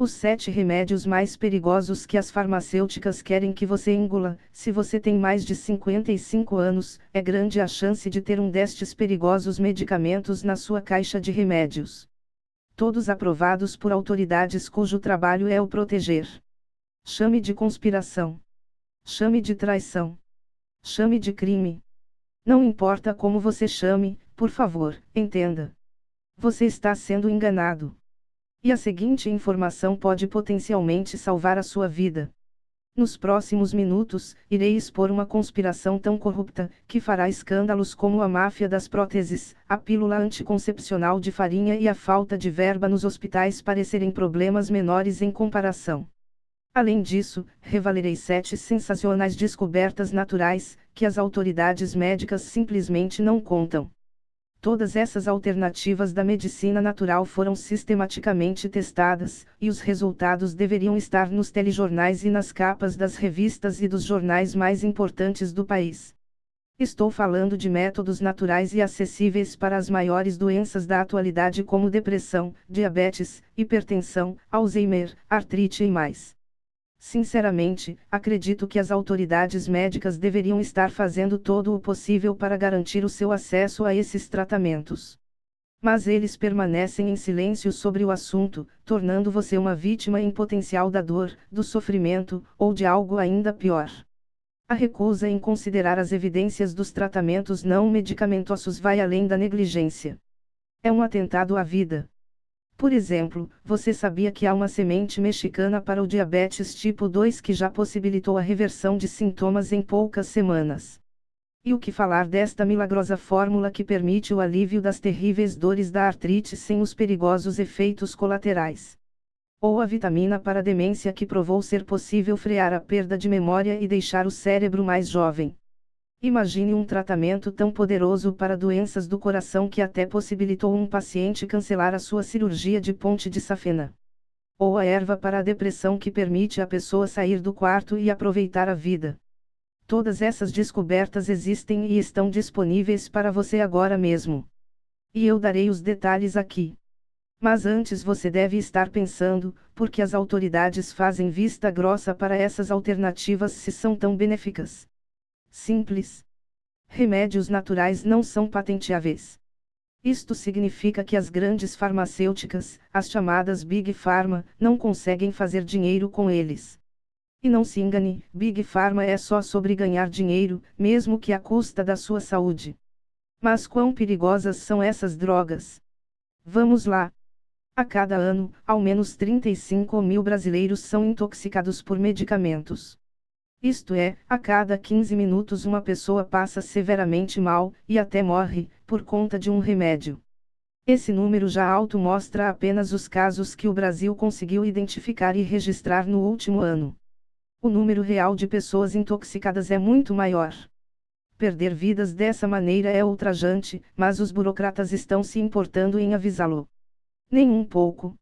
Os 7 remédios mais perigosos que as farmacêuticas querem que você engula. Se você tem mais de 55 anos, é grande a chance de ter um destes perigosos medicamentos na sua caixa de remédios. Todos aprovados por autoridades cujo trabalho é o proteger. Chame de conspiração. Chame de traição. Chame de crime. Não importa como você chame, por favor, entenda. Você está sendo enganado. E a seguinte informação pode potencialmente salvar a sua vida. Nos próximos minutos, irei expor uma conspiração tão corrupta, que fará escândalos como a máfia das próteses, a pílula anticoncepcional de farinha e a falta de verba nos hospitais parecerem problemas menores em comparação. Além disso, revelarei 7 sensacionais descobertas naturais, que as autoridades médicas simplesmente não contam. Todas essas alternativas da medicina natural foram sistematicamente testadas, e os resultados deveriam estar nos telejornais e nas capas das revistas e dos jornais mais importantes do país. Estou falando de métodos naturais e acessíveis para as maiores doenças da atualidade como depressão, diabetes, hipertensão, Alzheimer, artrite e mais. Sinceramente, acredito que as autoridades médicas deveriam estar fazendo todo o possível para garantir o seu acesso a esses tratamentos. Mas eles permanecem em silêncio sobre o assunto, tornando você uma vítima em potencial da dor, do sofrimento, ou de algo ainda pior. A recusa em considerar as evidências dos tratamentos não medicamentosos vai além da negligência. É um atentado à vida. Por exemplo, você sabia que há uma semente mexicana para o diabetes tipo 2 que já possibilitou a reversão de sintomas em poucas semanas? E o que falar desta milagrosa fórmula que permite o alívio das terríveis dores da artrite sem os perigosos efeitos colaterais? Ou a vitamina para a demência que provou ser possível frear a perda de memória e deixar o cérebro mais jovem? Imagine um tratamento tão poderoso para doenças do coração que até possibilitou um paciente cancelar a sua cirurgia de ponte de safena. Ou a erva para a depressão que permite a pessoa sair do quarto e aproveitar a vida. Todas essas descobertas existem e estão disponíveis para você agora mesmo. E eu darei os detalhes aqui. Mas antes você deve estar pensando, por que as autoridades fazem vista grossa para essas alternativas se são tão benéficas? Simples. Remédios naturais não são patenteáveis. Isto significa que as grandes farmacêuticas, as chamadas Big Pharma, não conseguem fazer dinheiro com eles. E não se engane, Big Pharma é só sobre ganhar dinheiro, mesmo que à custa da sua saúde. Mas quão perigosas são essas drogas? Vamos lá. A cada ano, ao menos 35 mil brasileiros são intoxicados por medicamentos. Isto é, a cada 15 minutos uma pessoa passa severamente mal, e até morre, por conta de um remédio. Esse número já alto mostra apenas os casos que o Brasil conseguiu identificar e registrar no último ano. O número real de pessoas intoxicadas é muito maior. Perder vidas dessa maneira é ultrajante, mas os burocratas estão se importando em avisá-lo. Nem um pouco.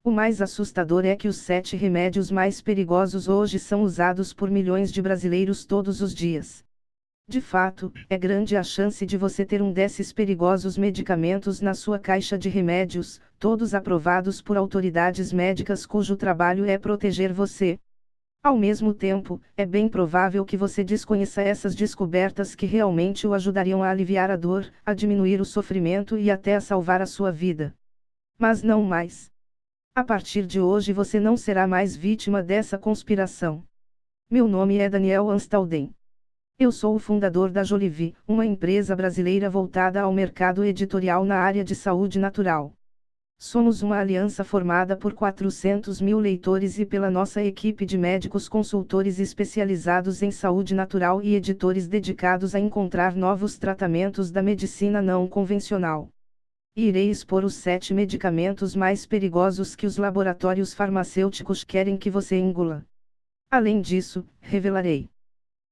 O mais assustador é que os 7 remédios mais perigosos hoje são usados por milhões de brasileiros todos os dias. De fato, é grande a chance de você ter um desses perigosos medicamentos na sua caixa de remédios, todos aprovados por autoridades médicas cujo trabalho é proteger você. Ao mesmo tempo, é bem provável que você desconheça essas descobertas que realmente o ajudariam a aliviar a dor, a diminuir o sofrimento e até a salvar a sua vida. Mas não mais. A partir de hoje você não será mais vítima dessa conspiração. Meu nome é Daniel Anstalden. Eu sou o fundador da Jolivie, uma empresa brasileira voltada ao mercado editorial na área de saúde natural. Somos uma aliança formada por 400 mil leitores e pela nossa equipe de médicos consultores especializados em saúde natural e editores dedicados a encontrar novos tratamentos da medicina não convencional. Irei expor os 7 medicamentos mais perigosos que os laboratórios farmacêuticos querem que você engula. Além disso, revelarei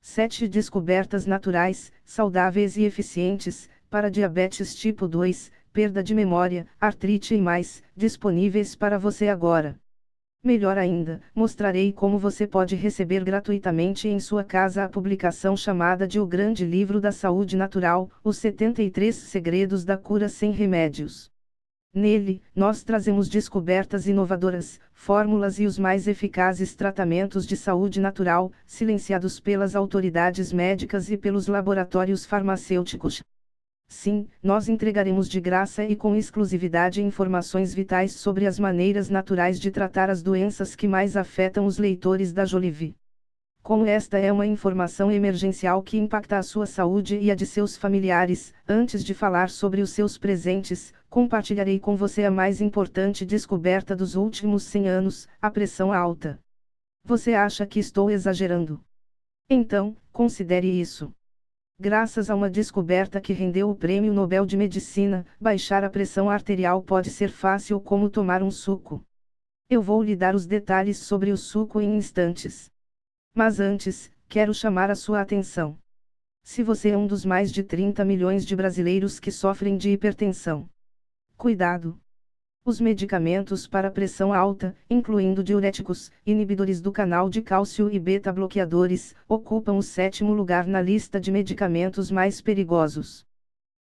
7 descobertas naturais, saudáveis e eficientes, para diabetes tipo 2, perda de memória, artrite e mais, disponíveis para você agora. Melhor ainda, mostrarei como você pode receber gratuitamente em sua casa a publicação chamada de O Grande Livro da Saúde Natural, Os 73 Segredos da Cura Sem Remédios. Nele, nós trazemos descobertas inovadoras, fórmulas e os mais eficazes tratamentos de saúde natural, silenciados pelas autoridades médicas e pelos laboratórios farmacêuticos. Sim, nós entregaremos de graça e com exclusividade informações vitais sobre as maneiras naturais de tratar as doenças que mais afetam os leitores da Jolivie. Como esta é uma informação emergencial que impacta a sua saúde e a de seus familiares, antes de falar sobre os seus presentes, compartilharei com você a mais importante descoberta dos últimos 100 anos, a pressão alta. Você acha que estou exagerando? Então, considere isso. Graças a uma descoberta que rendeu o Prêmio Nobel de Medicina, baixar a pressão arterial pode ser fácil como tomar um suco. Eu vou lhe dar os detalhes sobre o suco em instantes. Mas antes, quero chamar a sua atenção. Se você é um dos mais de 30 milhões de brasileiros que sofrem de hipertensão, cuidado! Os medicamentos para pressão alta, incluindo diuréticos, inibidores do canal de cálcio e beta-bloqueadores, ocupam o 7º lugar na lista de medicamentos mais perigosos.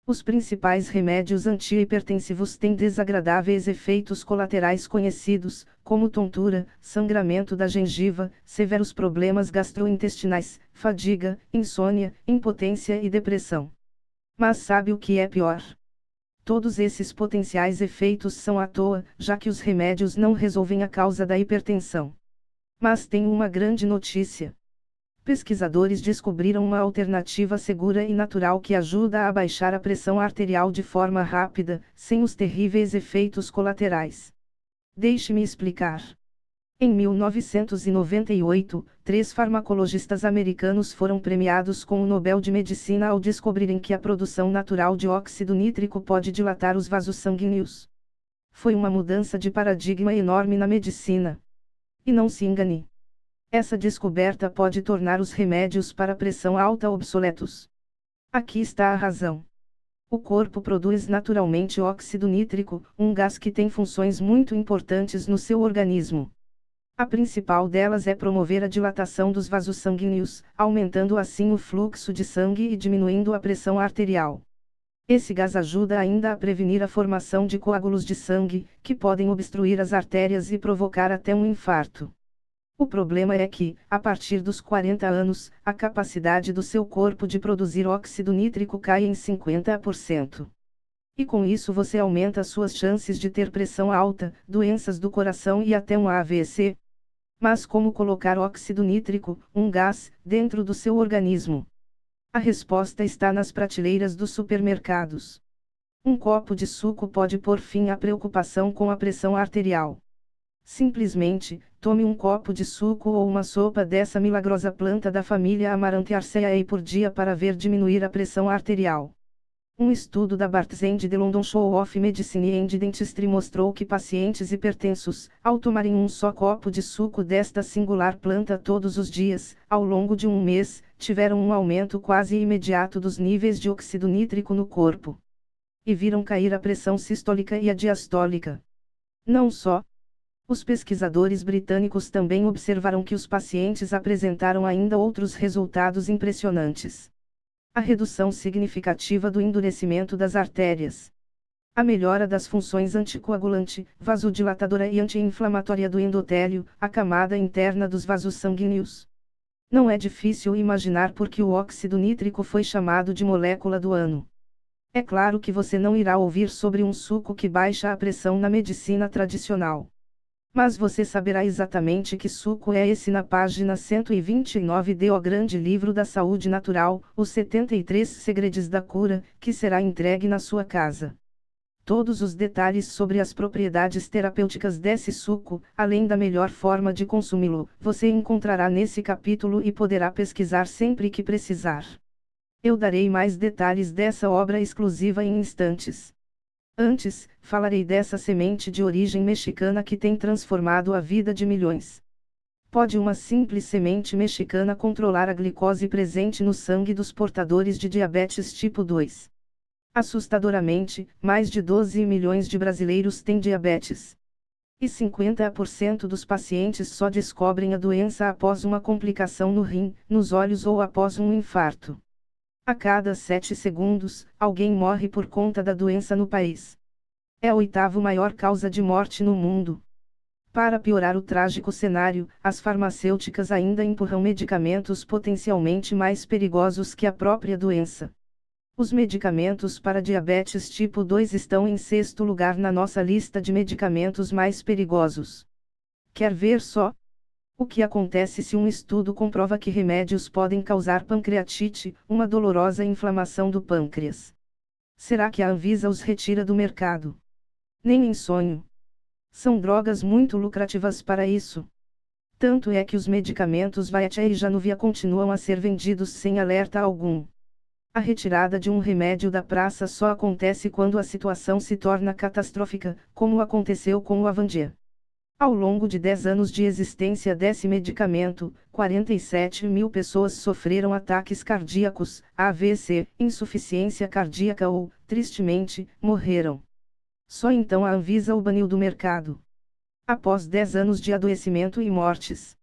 Os principais remédios antihipertensivos têm desagradáveis efeitos colaterais conhecidos, como tontura, sangramento da gengiva, severos problemas gastrointestinais, fadiga, insônia, impotência e depressão. Mas sabe o que é pior? Todos esses potenciais efeitos são à toa, já que os remédios não resolvem a causa da hipertensão. Mas tem uma grande notícia. Pesquisadores descobriram uma alternativa segura e natural que ajuda a baixar a pressão arterial de forma rápida, sem os terríveis efeitos colaterais. Deixe-me explicar. Em 1998, 3 farmacologistas americanos foram premiados com o Nobel de Medicina ao descobrirem que a produção natural de óxido nítrico pode dilatar os vasos sanguíneos. Foi uma mudança de paradigma enorme na medicina. E não se engane. Essa descoberta pode tornar os remédios para pressão alta obsoletos. Aqui está a razão. O corpo produz naturalmente óxido nítrico, um gás que tem funções muito importantes no seu organismo. A principal delas é promover a dilatação dos vasos sanguíneos, aumentando assim o fluxo de sangue e diminuindo a pressão arterial. Esse gás ajuda ainda a prevenir a formação de coágulos de sangue, que podem obstruir as artérias e provocar até um infarto. O problema é que, a partir dos 40 anos, a capacidade do seu corpo de produzir óxido nítrico cai em 50%. E com isso você aumenta suas chances de ter pressão alta, doenças do coração e até um AVC. Mas como colocar óxido nítrico, um gás, dentro do seu organismo? A resposta está nas prateleiras dos supermercados. Um copo de suco pode pôr fim à preocupação com a pressão arterial. Simplesmente, tome um copo de suco ou uma sopa dessa milagrosa planta da família Amarantaceae por dia para ver diminuir a pressão arterial. Um estudo da Barts and the London School of Medicine and Dentistry mostrou que pacientes hipertensos, ao tomarem um só copo de suco desta singular planta todos os dias, ao longo de um mês, tiveram um aumento quase imediato dos níveis de óxido nítrico no corpo. E viram cair a pressão sistólica e a diastólica. Não só. Os pesquisadores britânicos também observaram que os pacientes apresentaram ainda outros resultados impressionantes. A redução significativa do endurecimento das artérias. A melhora das funções anticoagulante, vasodilatadora e anti-inflamatória do endotélio, a camada interna dos vasos sanguíneos. Não é difícil imaginar por que o óxido nítrico foi chamado de molécula do ano. É claro que você não irá ouvir sobre um suco que baixa a pressão na medicina tradicional. Mas você saberá exatamente que suco é esse na página 129 de O Grande Livro da Saúde Natural, Os 73 Segredos da Cura, que será entregue na sua casa. Todos os detalhes sobre as propriedades terapêuticas desse suco, além da melhor forma de consumi-lo, você encontrará nesse capítulo e poderá pesquisar sempre que precisar. Eu darei mais detalhes dessa obra exclusiva em instantes. Antes, falarei dessa semente de origem mexicana que tem transformado a vida de milhões. Pode uma simples semente mexicana controlar a glicose presente no sangue dos portadores de diabetes tipo 2? Assustadoramente, mais de 12 milhões de brasileiros têm diabetes. E 50% dos pacientes só descobrem a doença após uma complicação no rim, nos olhos ou após um infarto. A cada 7 segundos, alguém morre por conta da doença no país. É a oitava maior causa de morte no mundo. Para piorar o trágico cenário, as farmacêuticas ainda empurram medicamentos potencialmente mais perigosos que a própria doença. Os medicamentos para diabetes tipo 2 estão em sexto lugar na nossa lista de medicamentos mais perigosos. Quer ver só? O que acontece se um estudo comprova que remédios podem causar pancreatite, uma dolorosa inflamação do pâncreas? Será que a Anvisa os retira do mercado? Nem em sonho. São drogas muito lucrativas para isso. Tanto é que os medicamentos Viagra e Januvia continuam a ser vendidos sem alerta algum. A retirada de um remédio da praça só acontece quando a situação se torna catastrófica, como aconteceu com o Avandia. Ao longo de 10 anos de existência desse medicamento, 47 mil pessoas sofreram ataques cardíacos, AVC, insuficiência cardíaca ou, tristemente, morreram. Só então a Anvisa o baniu do mercado. Após 10 anos de adoecimento e mortes,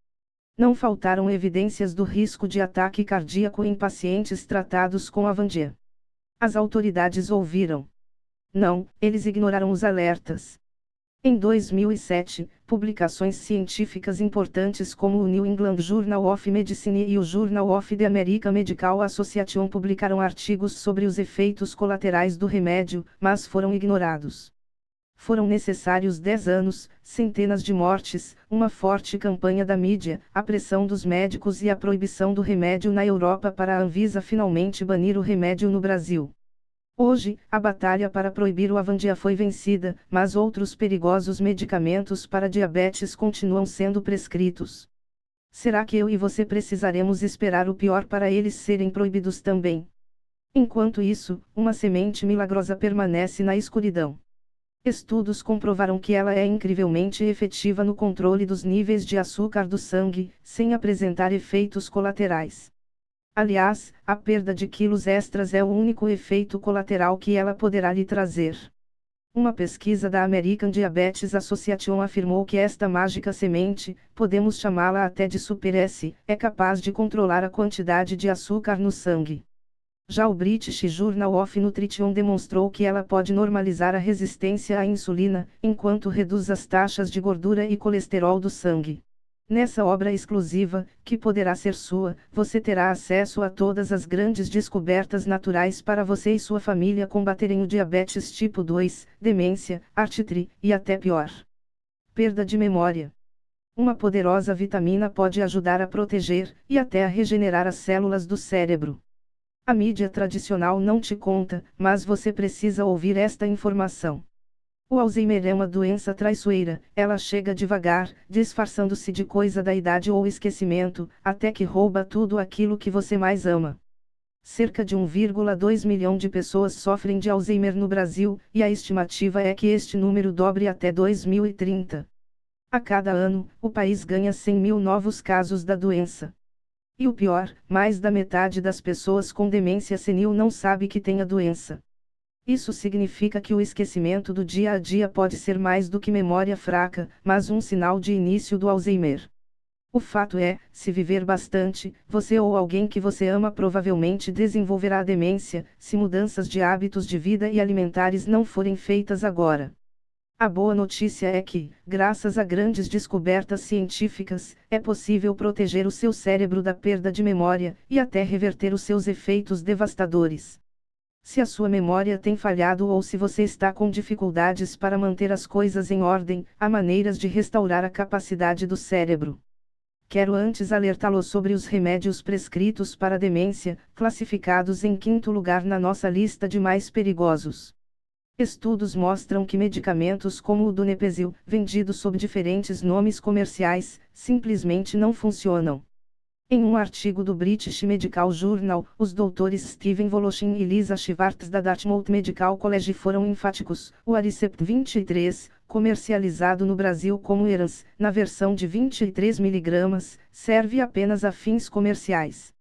não faltaram evidências do risco de ataque cardíaco em pacientes tratados com Avandia. As autoridades ouviram? Não, eles ignoraram os alertas. Em 2007, publicações científicas importantes como o New England Journal of Medicine e o Journal of the American Medical Association publicaram artigos sobre os efeitos colaterais do remédio, mas foram ignorados. Foram necessários 10 anos, centenas de mortes, uma forte campanha da mídia, a pressão dos médicos e a proibição do remédio na Europa para a Anvisa finalmente banir o remédio no Brasil. Hoje, a batalha para proibir o Avandia foi vencida, mas outros perigosos medicamentos para diabetes continuam sendo prescritos. Será que eu e você precisaremos esperar o pior para eles serem proibidos também? Enquanto isso, uma semente milagrosa permanece na escuridão. Estudos comprovaram que ela é incrivelmente efetiva no controle dos níveis de açúcar do sangue, sem apresentar efeitos colaterais. Aliás, a perda de quilos extras é o único efeito colateral que ela poderá lhe trazer. Uma pesquisa da American Diabetes Association afirmou que esta mágica semente, podemos chamá-la até de Super S, é capaz de controlar a quantidade de açúcar no sangue. Já o British Journal of Nutrition demonstrou que ela pode normalizar a resistência à insulina, enquanto reduz as taxas de gordura e colesterol do sangue. Nessa obra exclusiva, que poderá ser sua, você terá acesso a todas as grandes descobertas naturais para você e sua família combaterem o diabetes tipo 2, demência, artrite e até pior. Perda de memória. Uma poderosa vitamina pode ajudar a proteger e até a regenerar as células do cérebro. A mídia tradicional não te conta, mas você precisa ouvir esta informação. O Alzheimer é uma doença traiçoeira, ela chega devagar, disfarçando-se de coisa da idade ou esquecimento, até que rouba tudo aquilo que você mais ama. Cerca de 1,2 milhão de pessoas sofrem de Alzheimer no Brasil, e a estimativa é que este número dobre até 2030. A cada ano, o país ganha 100 mil novos casos da doença. E o pior, mais da metade das pessoas com demência senil não sabe que tem a doença. Isso significa que o esquecimento do dia a dia pode ser mais do que memória fraca, mas um sinal de início do Alzheimer. O fato é, se viver bastante, você ou alguém que você ama provavelmente desenvolverá demência, se mudanças de hábitos de vida e alimentares não forem feitas agora. A boa notícia é que, graças a grandes descobertas científicas, é possível proteger o seu cérebro da perda de memória, e até reverter os seus efeitos devastadores. Se a sua memória tem falhado ou se você está com dificuldades para manter as coisas em ordem, há maneiras de restaurar a capacidade do cérebro. Quero antes alertá-lo sobre os remédios prescritos para demência, classificados em quinto lugar na nossa lista de mais perigosos. Estudos mostram que medicamentos como o Donepezil, vendidos sob diferentes nomes comerciais, simplesmente não funcionam. Em um artigo do British Medical Journal, os doutores Steven Voloshin e Lisa Schwartz da Dartmouth Medical College foram enfáticos. O Aricept 23, comercializado no Brasil como Erans, na versão de 23 mg, serve apenas a fins comerciais.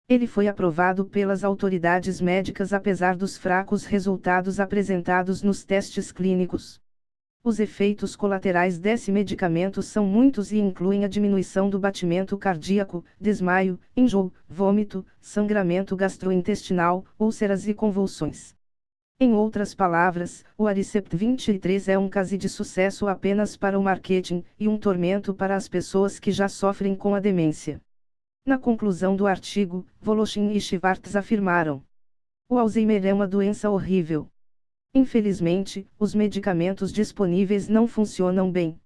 Ele foi aprovado pelas autoridades médicas apesar dos fracos resultados apresentados nos testes clínicos. Os efeitos colaterais desse medicamento são muitos e incluem a diminuição do batimento cardíaco, desmaio, enjoo, vômito, sangramento gastrointestinal, úlceras e convulsões. Em outras palavras, o Aricept 23 é um case de sucesso apenas para o marketing, e um tormento para as pessoas que já sofrem com a demência. Na conclusão do artigo, Voloshin e Schwartz afirmaram: o Alzheimer é uma doença horrível. Infelizmente, os medicamentos disponíveis não funcionam bem.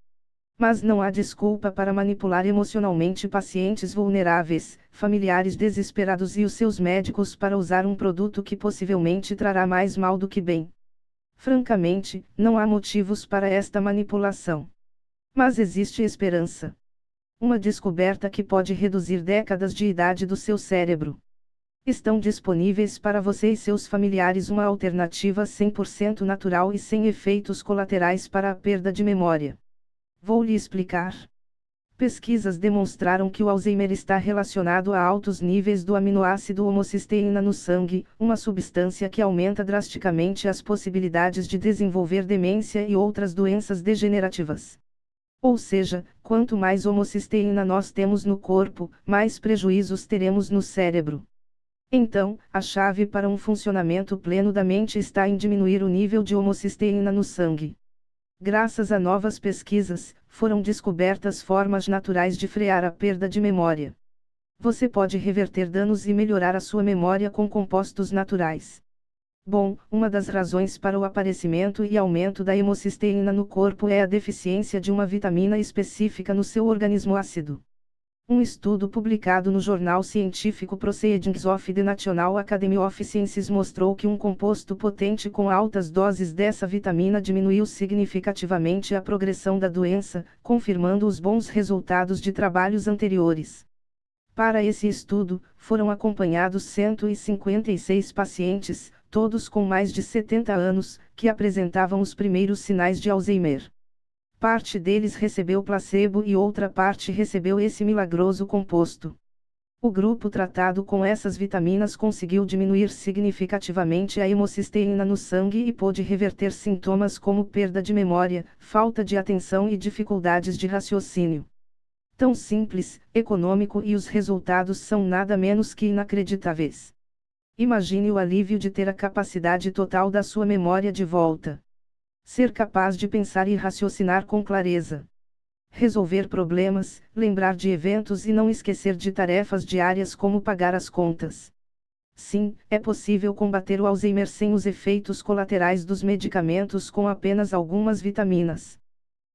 Mas não há desculpa para manipular emocionalmente pacientes vulneráveis, familiares desesperados e os seus médicos para usar um produto que possivelmente trará mais mal do que bem. Francamente, não há motivos para esta manipulação. Mas existe esperança. Uma descoberta que pode reduzir décadas de idade do seu cérebro. Estão disponíveis para você e seus familiares uma alternativa 100% natural e sem efeitos colaterais para a perda de memória. Vou lhe explicar. Pesquisas demonstraram que o Alzheimer está relacionado a altos níveis do aminoácido homocisteína no sangue, uma substância que aumenta drasticamente as possibilidades de desenvolver demência e outras doenças degenerativas. Ou seja, quanto mais homocisteína nós temos no corpo, mais prejuízos teremos no cérebro. Então, a chave para um funcionamento pleno da mente está em diminuir o nível de homocisteína no sangue. Graças a novas pesquisas, foram descobertas formas naturais de frear a perda de memória. Você pode reverter danos e melhorar a sua memória com compostos naturais. Bom, uma das razões para o aparecimento e aumento da hemocisteína no corpo é a deficiência de uma vitamina específica no seu organismo ácido. Um estudo publicado no jornal científico Proceedings of the National Academy of Sciences mostrou que um composto potente com altas doses dessa vitamina diminuiu significativamente a progressão da doença, confirmando os bons resultados de trabalhos anteriores. Para esse estudo, foram acompanhados 156 pacientes, todos com mais de 70 anos, que apresentavam os primeiros sinais de Alzheimer. Parte deles recebeu placebo e outra parte recebeu esse milagroso composto. O grupo tratado com essas vitaminas conseguiu diminuir significativamente a hemocisteína no sangue e pôde reverter sintomas como perda de memória, falta de atenção e dificuldades de raciocínio. Tão simples, econômico e os resultados são nada menos que inacreditáveis. Imagine o alívio de ter a capacidade total da sua memória de volta. Ser capaz de pensar e raciocinar com clareza. Resolver problemas, lembrar de eventos e não esquecer de tarefas diárias como pagar as contas. Sim, é possível combater o Alzheimer sem os efeitos colaterais dos medicamentos com apenas algumas vitaminas.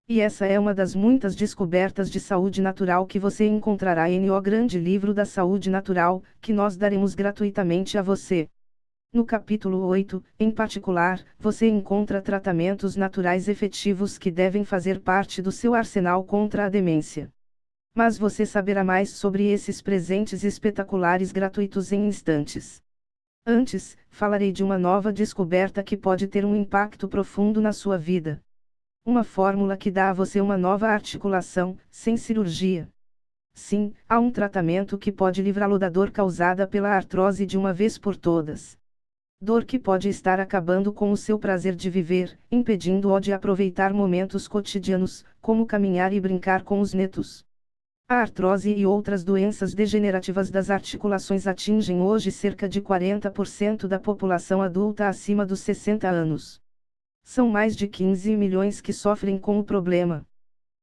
E essa é uma das muitas descobertas de saúde natural que você encontrará em O Grande Livro da Saúde Natural, que nós daremos gratuitamente a você. No capítulo 8, em particular, você encontra tratamentos naturais efetivos que devem fazer parte do seu arsenal contra a demência. Mas você saberá mais sobre esses presentes espetaculares gratuitos em instantes. Antes, falarei de uma nova descoberta que pode ter um impacto profundo na sua vida. Uma fórmula que dá a você uma nova articulação, sem cirurgia. Sim, há um tratamento que pode livrá-lo da dor causada pela artrose de uma vez por todas. Dor que pode estar acabando com o seu prazer de viver, impedindo-o de aproveitar momentos cotidianos, como caminhar e brincar com os netos. A artrose e outras doenças degenerativas das articulações atingem hoje cerca de 40% da população adulta acima dos 60 anos. São mais de 15 milhões que sofrem com o problema.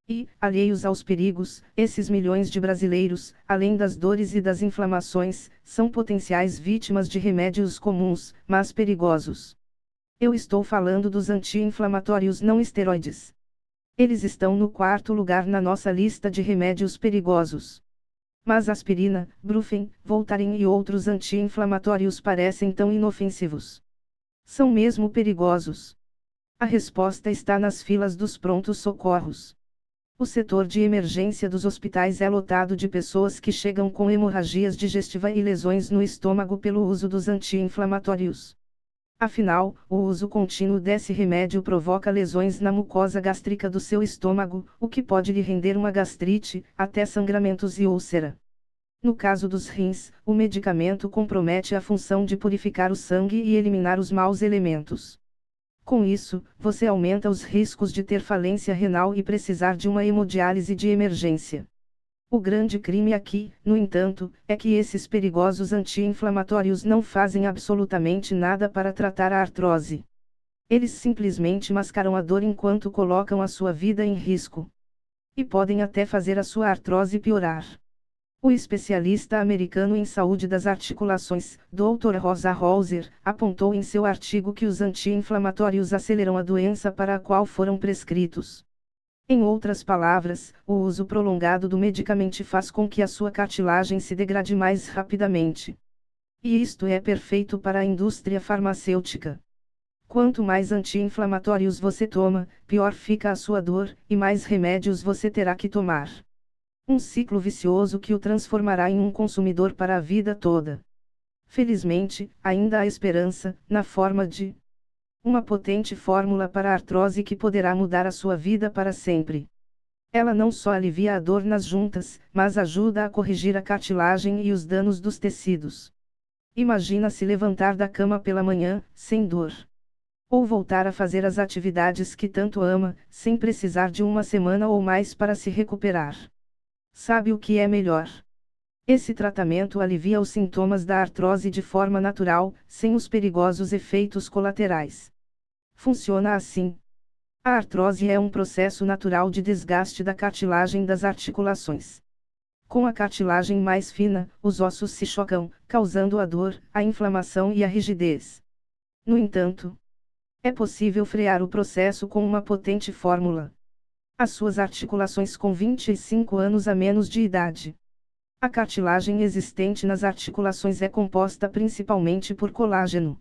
E, alheios aos perigos, esses milhões de brasileiros, além das dores e das inflamações, são potenciais vítimas de remédios comuns, mas perigosos. Eu estou falando dos anti-inflamatórios não esteroides. Eles estão no quarto lugar na nossa lista de remédios perigosos. Mas aspirina, Brufen, Voltaren e outros anti-inflamatórios parecem tão inofensivos. São mesmo perigosos. A resposta está nas filas dos prontos-socorros. O setor de emergência dos hospitais é lotado de pessoas que chegam com hemorragias digestivas e lesões no estômago pelo uso dos anti-inflamatórios. Afinal, o uso contínuo desse remédio provoca lesões na mucosa gástrica do seu estômago, o que pode lhe render uma gastrite, até sangramentos e úlcera. No caso dos rins, o medicamento compromete a função de purificar o sangue e eliminar os maus elementos. Com isso, você aumenta os riscos de ter falência renal e precisar de uma hemodiálise de emergência. O grande crime aqui, no entanto, é que esses perigosos anti-inflamatórios não fazem absolutamente nada para tratar a artrose. Eles simplesmente mascaram a dor enquanto colocam a sua vida em risco. E podem até fazer a sua artrose piorar. O especialista americano em saúde das articulações, Dr. Rosa Holzer, apontou em seu artigo que os anti-inflamatórios aceleram a doença para a qual foram prescritos. Em outras palavras, o uso prolongado do medicamento faz com que a sua cartilagem se degrade mais rapidamente. E isto é perfeito para a indústria farmacêutica. Quanto mais anti-inflamatórios você toma, pior fica a sua dor, e mais remédios você terá que tomar. Um ciclo vicioso que o transformará em um consumidor para a vida toda. Felizmente, ainda há esperança, na forma de uma potente fórmula para a artrose que poderá mudar a sua vida para sempre. Ela não só alivia a dor nas juntas, mas ajuda a corrigir a cartilagem e os danos dos tecidos. Imagina se levantar da cama pela manhã, sem dor. Ou voltar a fazer as atividades que tanto ama, sem precisar de uma semana ou mais para se recuperar. Sabe o que é melhor? Esse tratamento alivia os sintomas da artrose de forma natural, sem os perigosos efeitos colaterais. Funciona assim. A artrose é um processo natural de desgaste da cartilagem das articulações. Com a cartilagem mais fina, os ossos se chocam, causando a dor, a inflamação e a rigidez. No entanto, é possível frear o processo com uma potente fórmula. As suas articulações com 25 anos a menos de idade. A cartilagem existente nas articulações é composta principalmente por colágeno.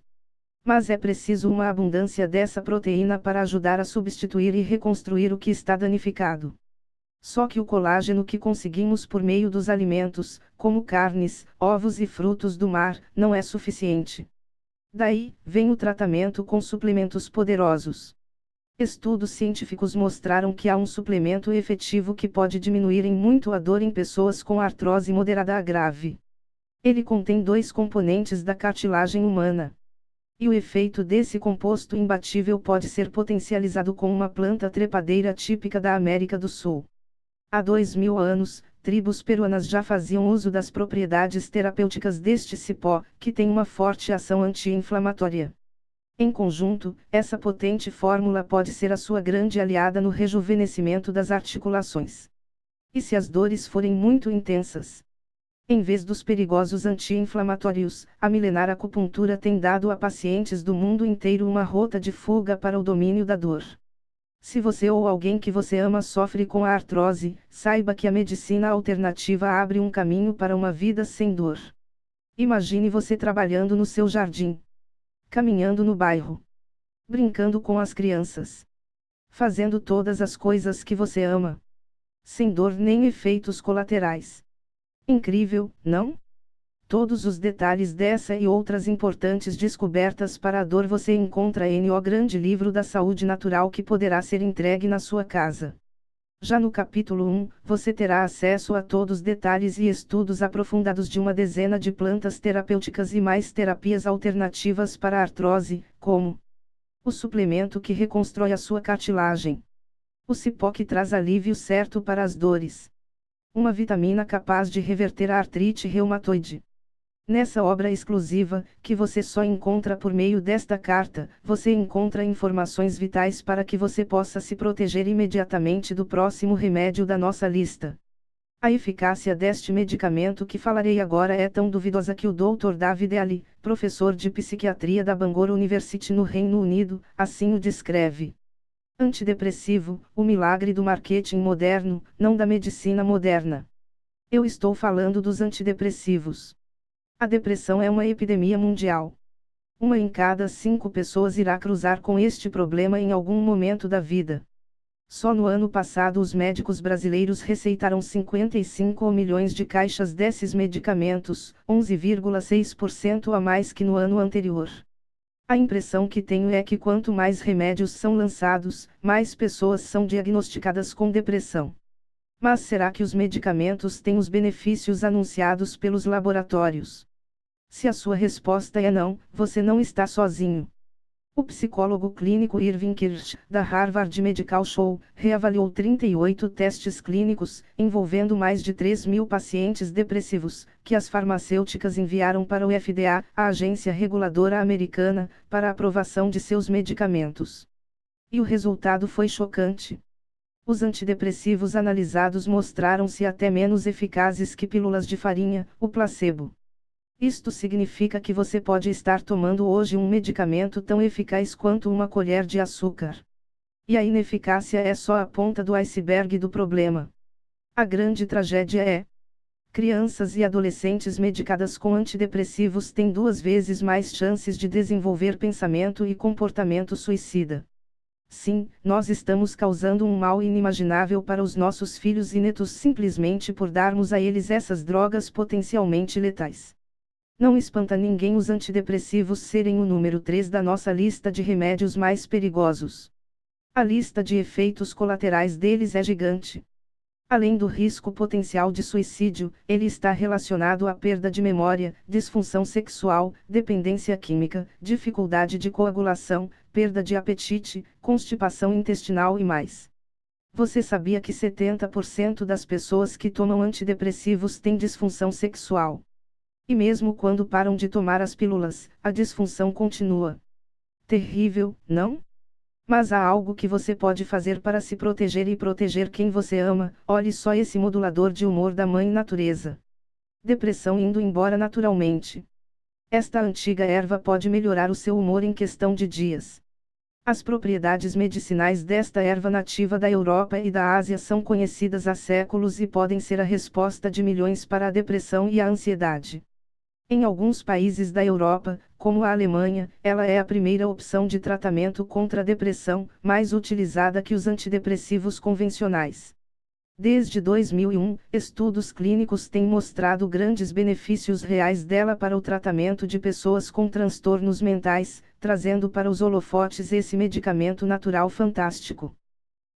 Mas é preciso uma abundância dessa proteína para ajudar a substituir e reconstruir o que está danificado. Só que o colágeno que conseguimos por meio dos alimentos, como carnes, ovos e frutos do mar, não é suficiente. Daí, vem o tratamento com suplementos poderosos. Estudos científicos mostraram que há um suplemento efetivo que pode diminuir em muito a dor em pessoas com artrose moderada a grave. Ele contém 2 componentes da cartilagem humana. E o efeito desse composto imbatível pode ser potencializado com uma planta trepadeira típica da América do Sul. Há 2000 anos, tribos peruanas já faziam uso das propriedades terapêuticas deste cipó, que tem uma forte ação anti-inflamatória. Em conjunto, essa potente fórmula pode ser a sua grande aliada no rejuvenescimento das articulações. E se as dores forem muito intensas? Em vez dos perigosos anti-inflamatórios, a milenar acupuntura tem dado a pacientes do mundo inteiro uma rota de fuga para o domínio da dor. Se você ou alguém que você ama sofre com a artrose, saiba que a medicina alternativa abre um caminho para uma vida sem dor. Imagine você trabalhando no seu jardim. Caminhando no bairro. Brincando com as crianças. Fazendo todas as coisas que você ama. Sem dor nem efeitos colaterais. Incrível, não? Todos os detalhes dessa e outras importantes descobertas para a dor você encontra no grande livro da saúde natural que poderá ser entregue na sua casa. Já no capítulo 1, você terá acesso a todos os detalhes e estudos aprofundados de uma dezena de plantas terapêuticas e mais terapias alternativas para a artrose, como o suplemento que reconstrói a sua cartilagem, o cipó que traz alívio certo para as dores, uma vitamina capaz de reverter a artrite reumatoide. Nessa obra exclusiva, que você só encontra por meio desta carta, você encontra informações vitais para que você possa se proteger imediatamente do próximo remédio da nossa lista. A eficácia deste medicamento que falarei agora é tão duvidosa que o Dr. David Ali, professor de psiquiatria da Bangor University no Reino Unido, assim o descreve. Antidepressivo, o milagre do marketing moderno, não da medicina moderna. Eu estou falando dos antidepressivos. A depressão é uma epidemia mundial. 1 em cada 5 pessoas irá cruzar com este problema em algum momento da vida. Só no ano passado os médicos brasileiros receitaram 55 milhões de caixas desses medicamentos, 11,6% a mais que no ano anterior. A impressão que tenho é que quanto mais remédios são lançados, mais pessoas são diagnosticadas com depressão. Mas será que os medicamentos têm os benefícios anunciados pelos laboratórios? Se a sua resposta é não, você não está sozinho. O psicólogo clínico Irving Kirsch, da Harvard Medical School, reavaliou 38 testes clínicos, envolvendo mais de 3.000 pacientes depressivos, que as farmacêuticas enviaram para o FDA, a agência reguladora americana, para a aprovação de seus medicamentos. E o resultado foi chocante. Os antidepressivos analisados mostraram-se até menos eficazes que pílulas de farinha, o placebo. Isto significa que você pode estar tomando hoje um medicamento tão eficaz quanto uma colher de açúcar. E a ineficácia é só a ponta do iceberg do problema. A grande tragédia é: crianças e adolescentes medicadas com antidepressivos têm 2 vezes mais chances de desenvolver pensamento e comportamento suicida. Sim, nós estamos causando um mal inimaginável para os nossos filhos e netos simplesmente por darmos a eles essas drogas potencialmente letais. Não espanta ninguém os antidepressivos serem o número 3 da nossa lista de remédios mais perigosos. A lista de efeitos colaterais deles é gigante. Além do risco potencial de suicídio, ele está relacionado à perda de memória, disfunção sexual, dependência química, dificuldade de coagulação, perda de apetite, constipação intestinal e mais. Você sabia que 70% das pessoas que tomam antidepressivos têm disfunção sexual? E mesmo quando param de tomar as pílulas, a disfunção continua. Terrível, não? Mas há algo que você pode fazer para se proteger e proteger quem você ama. Olhe só esse modulador de humor da mãe natureza. Depressão indo embora naturalmente. Esta antiga erva pode melhorar o seu humor em questão de dias. As propriedades medicinais desta erva nativa da Europa e da Ásia são conhecidas há séculos e podem ser a resposta de milhões para a depressão e a ansiedade. Em alguns países da Europa, como a Alemanha, ela é a primeira opção de tratamento contra a depressão, mais utilizada que os antidepressivos convencionais. Desde 2001, estudos clínicos têm mostrado grandes benefícios reais dela para o tratamento de pessoas com transtornos mentais, trazendo para os holofotes esse medicamento natural fantástico.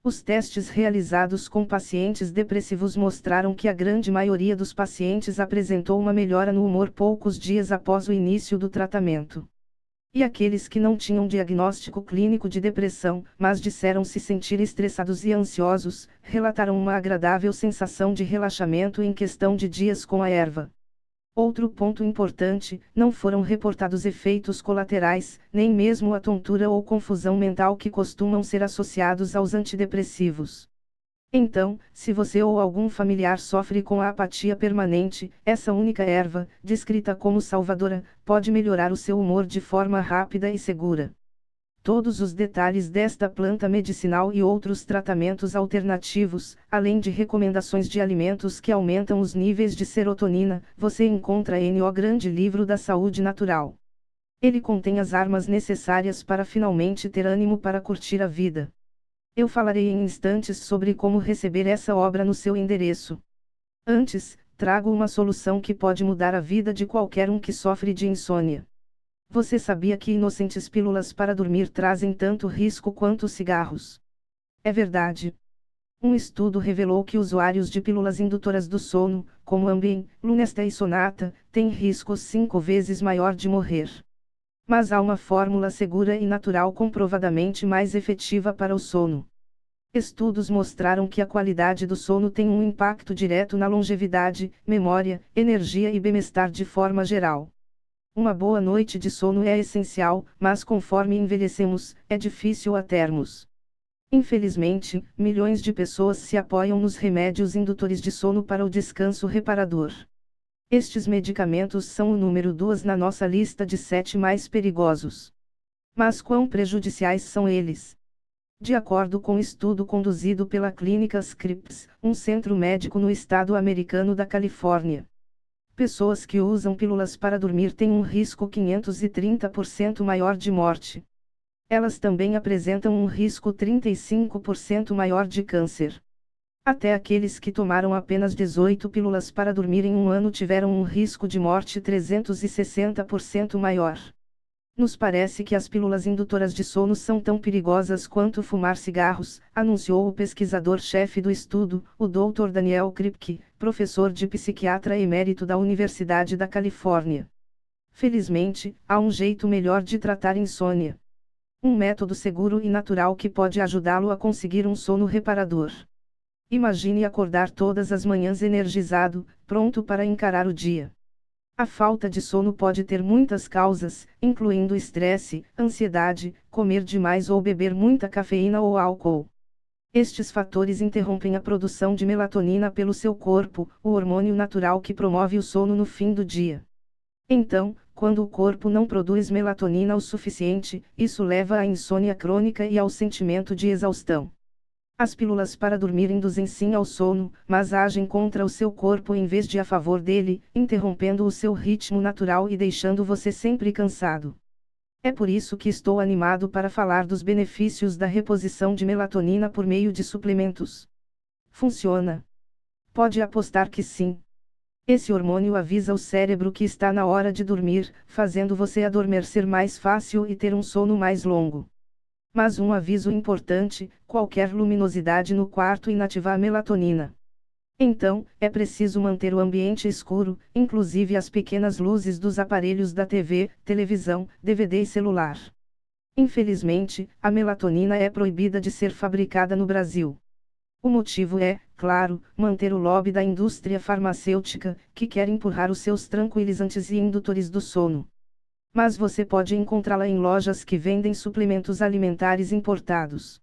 Os testes realizados com pacientes depressivos mostraram que a grande maioria dos pacientes apresentou uma melhora no humor poucos dias após o início do tratamento. E aqueles que não tinham diagnóstico clínico de depressão, mas disseram se sentir estressados e ansiosos, relataram uma agradável sensação de relaxamento em questão de dias com a erva. Outro ponto importante, não foram reportados efeitos colaterais, nem mesmo a tontura ou confusão mental que costumam ser associados aos antidepressivos. Então, se você ou algum familiar sofre com a apatia permanente, essa única erva, descrita como salvadora, pode melhorar o seu humor de forma rápida e segura. Todos os detalhes desta planta medicinal e outros tratamentos alternativos, além de recomendações de alimentos que aumentam os níveis de serotonina, você encontra no Grande Livro da Saúde Natural. Ele contém as armas necessárias para finalmente ter ânimo para curtir a vida. Eu falarei em instantes sobre como receber essa obra no seu endereço. Antes, trago uma solução que pode mudar a vida de qualquer um que sofre de insônia. Você sabia que inocentes pílulas para dormir trazem tanto risco quanto os cigarros? É verdade. Um estudo revelou que usuários de pílulas indutoras do sono, como Ambien, Lunesta e Sonata, têm risco 5 vezes maior de morrer. Mas há uma fórmula segura e natural comprovadamente mais efetiva para o sono. Estudos mostraram que a qualidade do sono tem um impacto direto na longevidade, memória, energia e bem-estar de forma geral. Uma boa noite de sono é essencial, mas conforme envelhecemos, é difícil a termos. Infelizmente, milhões de pessoas se apoiam nos remédios indutores de sono para o descanso reparador. Estes medicamentos são o número 2 na nossa lista de 7 mais perigosos. Mas quão prejudiciais são eles? De acordo com estudo conduzido pela clínica Scripps, um centro médico no estado americano da Califórnia, pessoas que usam pílulas para dormir têm um risco 530% maior de morte. Elas também apresentam um risco 35% maior de câncer. Até aqueles que tomaram apenas 18 pílulas para dormir em um ano tiveram um risco de morte 360% maior. Nos parece que as pílulas indutoras de sono são tão perigosas quanto fumar cigarros, anunciou o pesquisador-chefe do estudo, o Dr. Daniel Kripke, professor de psiquiatra emérito da Universidade da Califórnia. Felizmente, há um jeito melhor de tratar insônia. Um método seguro e natural que pode ajudá-lo a conseguir um sono reparador. Imagine acordar todas as manhãs energizado, pronto para encarar o dia. A falta de sono pode ter muitas causas, incluindo estresse, ansiedade, comer demais ou beber muita cafeína ou álcool. Estes fatores interrompem a produção de melatonina pelo seu corpo, o hormônio natural que promove o sono no fim do dia. Então, quando o corpo não produz melatonina o suficiente, isso leva à insônia crônica e ao sentimento de exaustão. As pílulas para dormir induzem sim ao sono, mas agem contra o seu corpo em vez de a favor dele, interrompendo o seu ritmo natural e deixando você sempre cansado. É por isso que estou animado para falar dos benefícios da reposição de melatonina por meio de suplementos. Funciona? Pode apostar que sim. Esse hormônio avisa o cérebro que está na hora de dormir, fazendo você adormecer mais fácil e ter um sono mais longo. Mas um aviso importante: qualquer luminosidade no quarto inativa a melatonina. Então, é preciso manter o ambiente escuro, inclusive as pequenas luzes dos aparelhos da TV, televisão, DVD e celular. Infelizmente, a melatonina é proibida de ser fabricada no Brasil. O motivo é, claro, manter o lobby da indústria farmacêutica, que quer empurrar os seus tranquilizantes e indutores do sono. Mas você pode encontrá-la em lojas que vendem suplementos alimentares importados.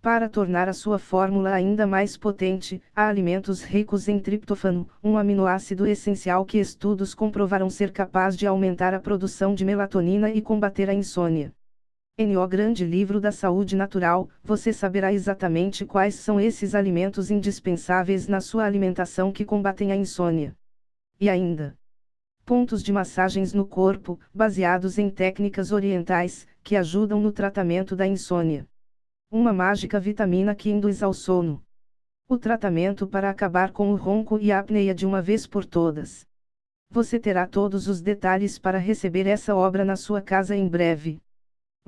Para tornar a sua fórmula ainda mais potente, há alimentos ricos em triptofano, um aminoácido essencial que estudos comprovaram ser capaz de aumentar a produção de melatonina e combater a insônia. No Grande Livro da Saúde Natural, você saberá exatamente quais são esses alimentos indispensáveis na sua alimentação que combatem a insônia. E ainda, pontos de massagens no corpo, baseados em técnicas orientais, que ajudam no tratamento da insônia. Uma mágica vitamina que induz ao sono. O tratamento para acabar com o ronco e a apneia de uma vez por todas. Você terá todos os detalhes para receber essa obra na sua casa em breve.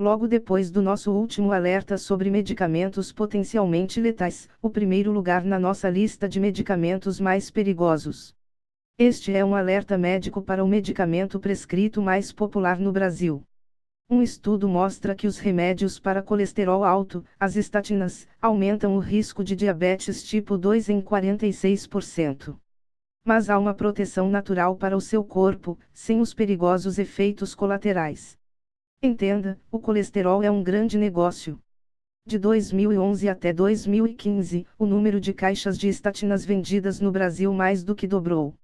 Logo depois do nosso último alerta sobre medicamentos potencialmente letais, o primeiro lugar na nossa lista de medicamentos mais perigosos. Este é um alerta médico para o medicamento prescrito mais popular no Brasil. Um estudo mostra que os remédios para colesterol alto, as estatinas, aumentam o risco de diabetes tipo 2 em 46%. Mas há uma proteção natural para o seu corpo, sem os perigosos efeitos colaterais. Entenda, o colesterol é um grande negócio. De 2011 até 2015, o número de caixas de estatinas vendidas no Brasil mais do que dobrou.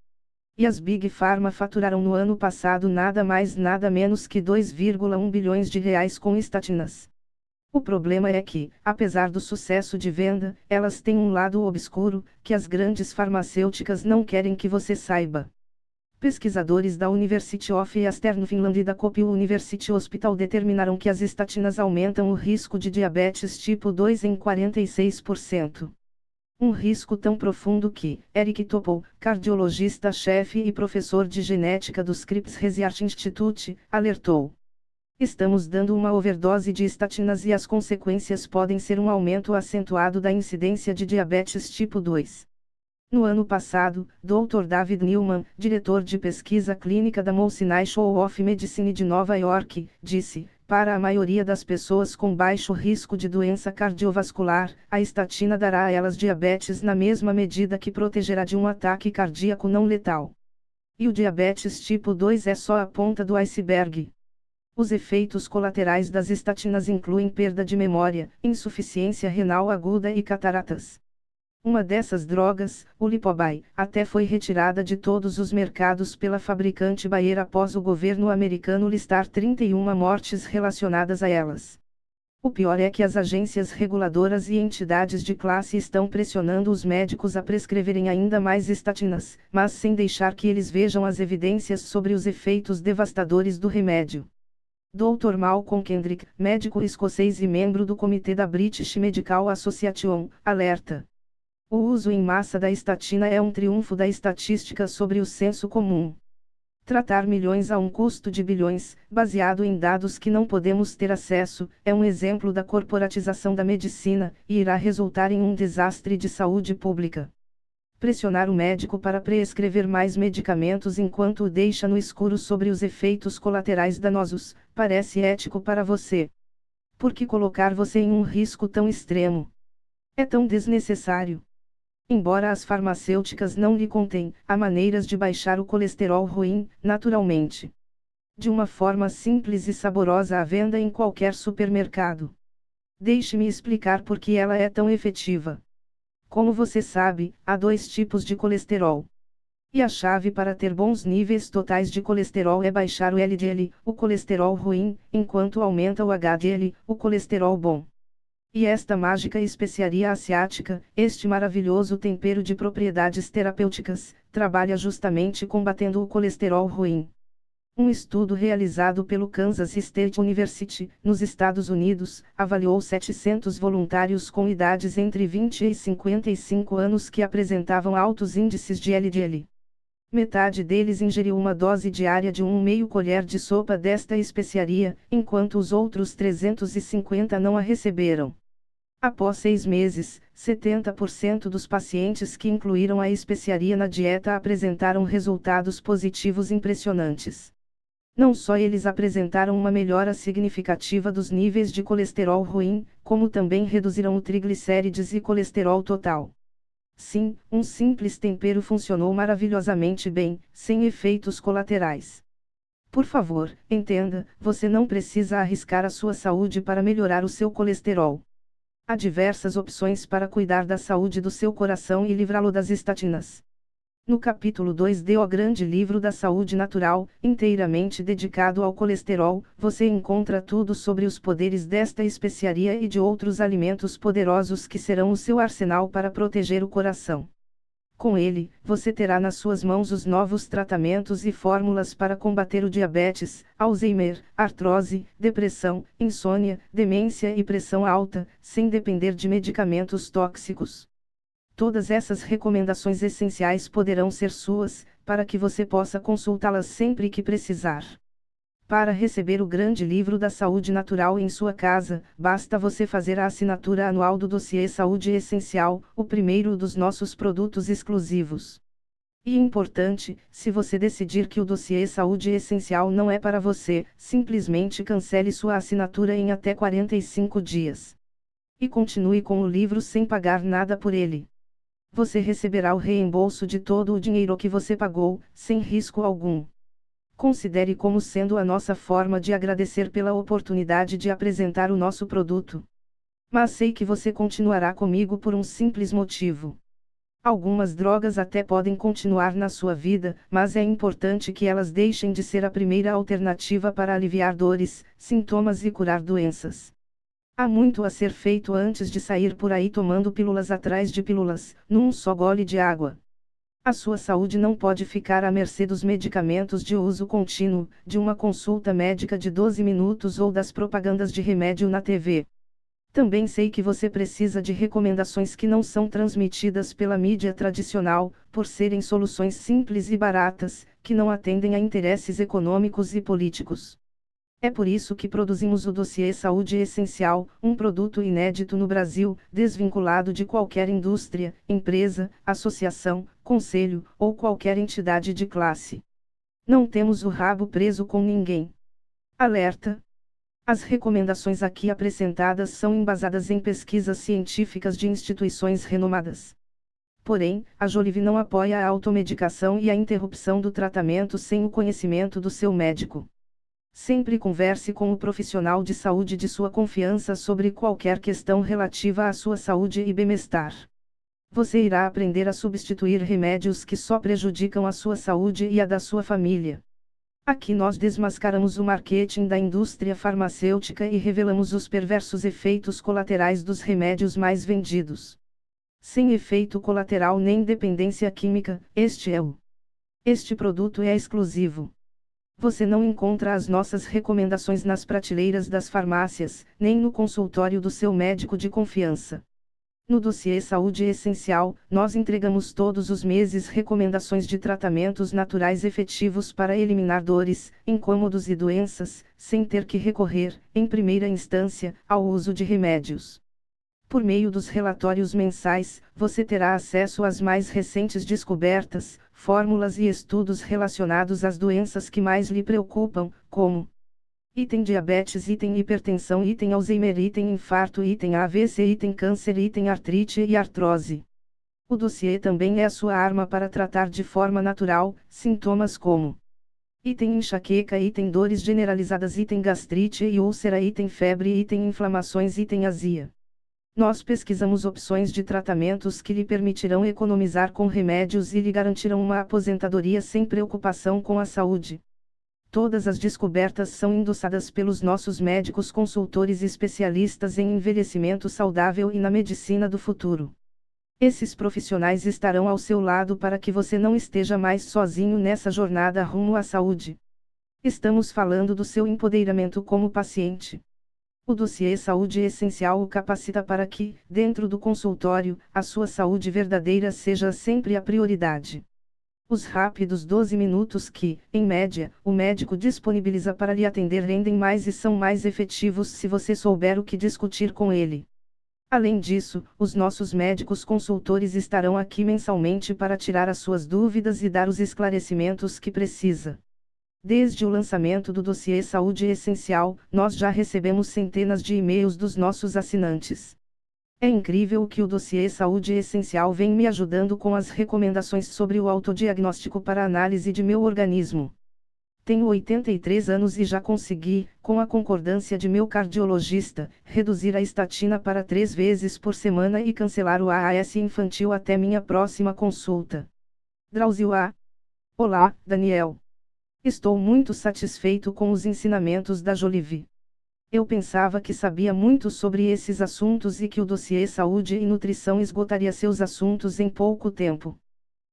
E as Big Pharma faturaram no ano passado nada mais nada menos que 2,1 bilhões de reais com estatinas. O problema é que, apesar do sucesso de venda, elas têm um lado obscuro, que as grandes farmacêuticas não querem que você saiba. Pesquisadores da University of Eastern Finland e da Kuopio University Hospital determinaram que as estatinas aumentam o risco de diabetes tipo 2 em 46%. Um risco tão profundo que, Eric Topol, cardiologista-chefe e professor de genética do Scripps Research Institute, alertou. Estamos dando uma overdose de estatinas e as consequências podem ser um aumento acentuado da incidência de diabetes tipo 2. No ano passado, Dr. David Newman, diretor de pesquisa clínica da Mount Sinai School of Medicine de Nova York, disse: para a maioria das pessoas com baixo risco de doença cardiovascular, a estatina dará a elas diabetes na mesma medida que protegerá de um ataque cardíaco não letal. E o diabetes tipo 2 é só a ponta do iceberg. Os efeitos colaterais das estatinas incluem perda de memória, insuficiência renal aguda e cataratas. Uma dessas drogas, o Lipobai, até foi retirada de todos os mercados pela fabricante Bayer após o governo americano listar 31 mortes relacionadas a elas. O pior é que as agências reguladoras e entidades de classe estão pressionando os médicos a prescreverem ainda mais estatinas, mas sem deixar que eles vejam as evidências sobre os efeitos devastadores do remédio. Dr. Malcolm Kendrick, médico escocês e membro do comitê da British Medical Association, alerta. O uso em massa da estatina é um triunfo da estatística sobre o senso comum. Tratar milhões a um custo de bilhões, baseado em dados que não podemos ter acesso, é um exemplo da corporatização da medicina, e irá resultar em um desastre de saúde pública. Pressionar o médico para prescrever mais medicamentos enquanto o deixa no escuro sobre os efeitos colaterais danosos, parece ético para você. Por que colocar você em um risco tão extremo? É tão desnecessário. Embora as farmacêuticas não lhe contem, há maneiras de baixar o colesterol ruim, naturalmente. De uma forma simples e saborosa à venda em qualquer supermercado. Deixe-me explicar por que ela é tão efetiva. Como você sabe, há dois tipos de colesterol. E a chave para ter bons níveis totais de colesterol é baixar o LDL, o colesterol ruim, enquanto aumenta o HDL, o colesterol bom. E esta mágica especiaria asiática, este maravilhoso tempero de propriedades terapêuticas, trabalha justamente combatendo o colesterol ruim. Um estudo realizado pelo Kansas State University, nos Estados Unidos, avaliou 700 voluntários com idades entre 20 e 55 anos que apresentavam altos índices de LDL. Metade deles ingeriu uma dose diária de 1,5 colher de sopa desta especiaria, enquanto os outros 350 não a receberam. Após 6 meses, 70% dos pacientes que incluíram a especiaria na dieta apresentaram resultados positivos impressionantes. Não só eles apresentaram uma melhora significativa dos níveis de colesterol ruim, como também reduziram o triglicérides e colesterol total. Sim, um simples tempero funcionou maravilhosamente bem, sem efeitos colaterais. Por favor, entenda, você não precisa arriscar a sua saúde para melhorar o seu colesterol. Há diversas opções para cuidar da saúde do seu coração e livrá-lo das estatinas. No capítulo 2 de O Grande Livro da Saúde Natural, inteiramente dedicado ao colesterol, você encontra tudo sobre os poderes desta especiaria e de outros alimentos poderosos que serão o seu arsenal para proteger o coração. Com ele, você terá nas suas mãos os novos tratamentos e fórmulas para combater o diabetes, Alzheimer, artrose, depressão, insônia, demência e pressão alta, sem depender de medicamentos tóxicos. Todas essas recomendações essenciais poderão ser suas, para que você possa consultá-las sempre que precisar. Para receber o Grande Livro da Saúde Natural em sua casa, basta você fazer a assinatura anual do dossiê Saúde Essencial, o primeiro dos nossos produtos exclusivos. E importante, se você decidir que o dossiê Saúde Essencial não é para você, simplesmente cancele sua assinatura em até 45 dias. E continue com o livro sem pagar nada por ele. Você receberá o reembolso de todo o dinheiro que você pagou, sem risco algum. Considere como sendo a nossa forma de agradecer pela oportunidade de apresentar o nosso produto. Mas sei que você continuará comigo por um simples motivo. Algumas drogas até podem continuar na sua vida, mas é importante que elas deixem de ser a primeira alternativa para aliviar dores, sintomas e curar doenças. Há muito a ser feito antes de sair por aí tomando pílulas atrás de pílulas, num só gole de água. A sua saúde não pode ficar à mercê dos medicamentos de uso contínuo, de uma consulta médica de 12 minutos ou das propagandas de remédio na TV. Também sei que você precisa de recomendações que não são transmitidas pela mídia tradicional, por serem soluções simples e baratas, que não atendem a interesses econômicos e políticos. É por isso que produzimos o dossiê Saúde Essencial, um produto inédito no Brasil, desvinculado de qualquer indústria, empresa, associação, conselho, ou qualquer entidade de classe. Não temos o rabo preso com ninguém. Alerta! As recomendações aqui apresentadas são embasadas em pesquisas científicas de instituições renomadas. Porém, a Jolive não apoia a automedicação e a interrupção do tratamento sem o conhecimento do seu médico. Sempre converse com o profissional de saúde de sua confiança sobre qualquer questão relativa à sua saúde e bem-estar. Você irá aprender a substituir remédios que só prejudicam a sua saúde e a da sua família. Aqui nós desmascaramos o marketing da indústria farmacêutica e revelamos os perversos efeitos colaterais dos remédios mais vendidos. Sem efeito colateral nem dependência química, Este produto é exclusivo. Você não encontra as nossas recomendações nas prateleiras das farmácias, nem no consultório do seu médico de confiança. No dossiê Saúde Essencial, nós entregamos todos os meses recomendações de tratamentos naturais efetivos para eliminar dores, incômodos e doenças, sem ter que recorrer, em primeira instância, ao uso de remédios. Por meio dos relatórios mensais, você terá acesso às mais recentes descobertas, fórmulas e estudos relacionados às doenças que mais lhe preocupam, como item diabetes, item hipertensão, item Alzheimer, item infarto, item AVC, item câncer, item artrite e artrose. O dossiê também é a sua arma para tratar de forma natural sintomas como item enxaqueca, item dores generalizadas, item gastrite e úlcera, item febre, item inflamações, item azia. Nós pesquisamos opções de tratamentos que lhe permitirão economizar com remédios e lhe garantirão uma aposentadoria sem preocupação com a saúde. Todas as descobertas são endossadas pelos nossos médicos consultores especialistas em envelhecimento saudável e na medicina do futuro. Esses profissionais estarão ao seu lado para que você não esteja mais sozinho nessa jornada rumo à saúde. Estamos falando do seu empoderamento como paciente. O dossiê Saúde Essencial o capacita para que, dentro do consultório, a sua saúde verdadeira seja sempre a prioridade. Os rápidos 12 minutos que, em média, o médico disponibiliza para lhe atender rendem mais e são mais efetivos se você souber o que discutir com ele. Além disso, os nossos médicos consultores estarão aqui mensalmente para tirar as suas dúvidas e dar os esclarecimentos que precisa. Desde o lançamento do dossiê Saúde Essencial, nós já recebemos centenas de e-mails dos nossos assinantes. É incrível o que o dossiê Saúde Essencial vem me ajudando com as recomendações sobre o autodiagnóstico para análise de meu organismo. Tenho 83 anos e já consegui, com a concordância de meu cardiologista, reduzir a estatina para 3 vezes por semana e cancelar o AAS infantil até minha próxima consulta. Drauzio A. Olá, Daniel. Estou muito satisfeito com os ensinamentos da Jolive. Eu pensava que sabia muito sobre esses assuntos e que o dossiê Saúde e Nutrição esgotaria seus assuntos em pouco tempo.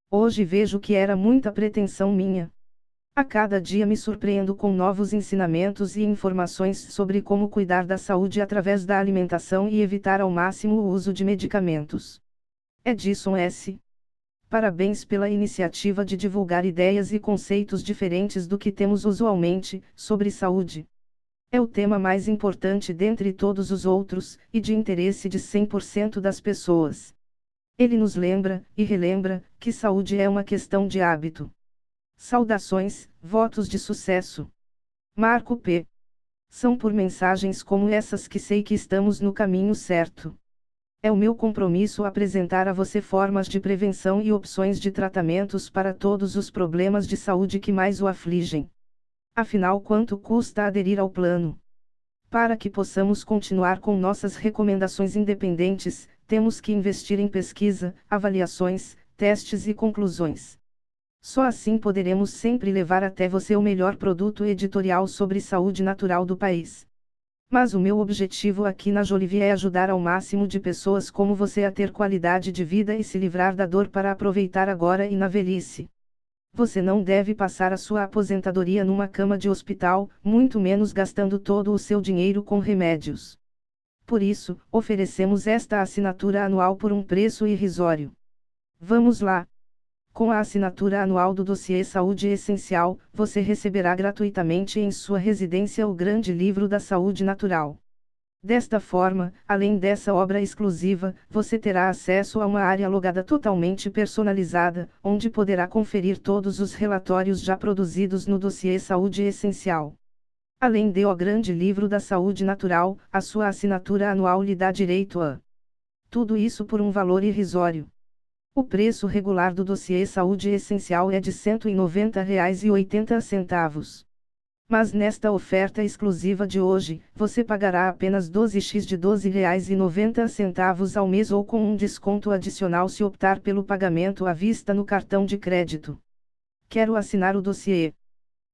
Hoje vejo que era muita pretensão minha. A cada dia me surpreendo com novos ensinamentos e informações sobre como cuidar da saúde através da alimentação e evitar ao máximo o uso de medicamentos. Edson S. Parabéns pela iniciativa de divulgar ideias e conceitos diferentes do que temos usualmente sobre saúde. É o tema mais importante dentre todos os outros, e de interesse de 100% das pessoas. Ele nos lembra, e relembra, que saúde é uma questão de hábito. Saudações, votos de sucesso. Marco P. São por mensagens como essas que sei que estamos no caminho certo. É o meu compromisso apresentar a você formas de prevenção e opções de tratamentos para todos os problemas de saúde que mais o afligem. Afinal, quanto custa aderir ao plano? Para que possamos continuar com nossas recomendações independentes, temos que investir em pesquisa, avaliações, testes e conclusões. Só assim poderemos sempre levar até você o melhor produto editorial sobre saúde natural do país. Mas o meu objetivo aqui na Jolive é ajudar ao máximo de pessoas como você a ter qualidade de vida e se livrar da dor para aproveitar agora e na velhice. Você não deve passar a sua aposentadoria numa cama de hospital, muito menos gastando todo o seu dinheiro com remédios. Por isso, oferecemos esta assinatura anual por um preço irrisório. Vamos lá! Com a assinatura anual do dossiê Saúde Essencial, você receberá gratuitamente em sua residência o Grande Livro da Saúde Natural. Desta forma, além dessa obra exclusiva, você terá acesso a uma área logada totalmente personalizada, onde poderá conferir todos os relatórios já produzidos no dossiê Saúde Essencial. Além de O Grande Livro da Saúde Natural, a sua assinatura anual lhe dá direito a tudo isso por um valor irrisório. O preço regular do dossiê Saúde Essencial é de R$ 190,80. Mas nesta oferta exclusiva de hoje, você pagará apenas 12x de R$ 12,90 ao mês ou com um desconto adicional se optar pelo pagamento à vista no cartão de crédito. Quero assinar o dossiê.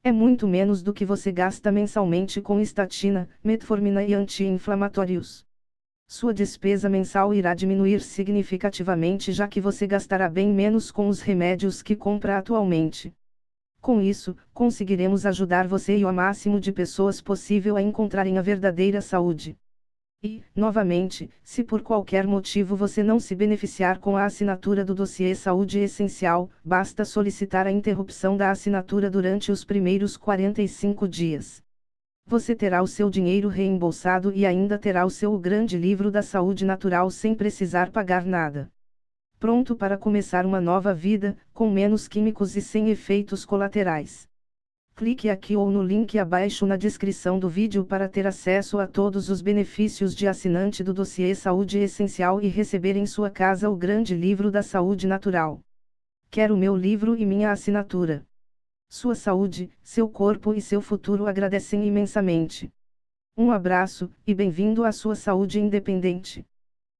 É muito menos do que você gasta mensalmente com estatina, metformina e anti-inflamatórios. Sua despesa mensal irá diminuir significativamente já que você gastará bem menos com os remédios que compra atualmente. Com isso, conseguiremos ajudar você e o máximo de pessoas possível a encontrarem a verdadeira saúde. E, novamente, se por qualquer motivo você não se beneficiar com a assinatura do dossiê Saúde Essencial, basta solicitar a interrupção da assinatura durante os primeiros 45 dias. Você terá o seu dinheiro reembolsado e ainda terá o seu Grande Livro da Saúde Natural sem precisar pagar nada. Pronto para começar uma nova vida, com menos químicos e sem efeitos colaterais. Clique aqui ou no link abaixo na descrição do vídeo para ter acesso a todos os benefícios de assinante do dossiê Saúde Essencial e receber em sua casa o grande livro da saúde natural. Quero meu livro e minha assinatura. Sua saúde, seu corpo e seu futuro agradecem imensamente. Um abraço, e bem-vindo à sua saúde independente.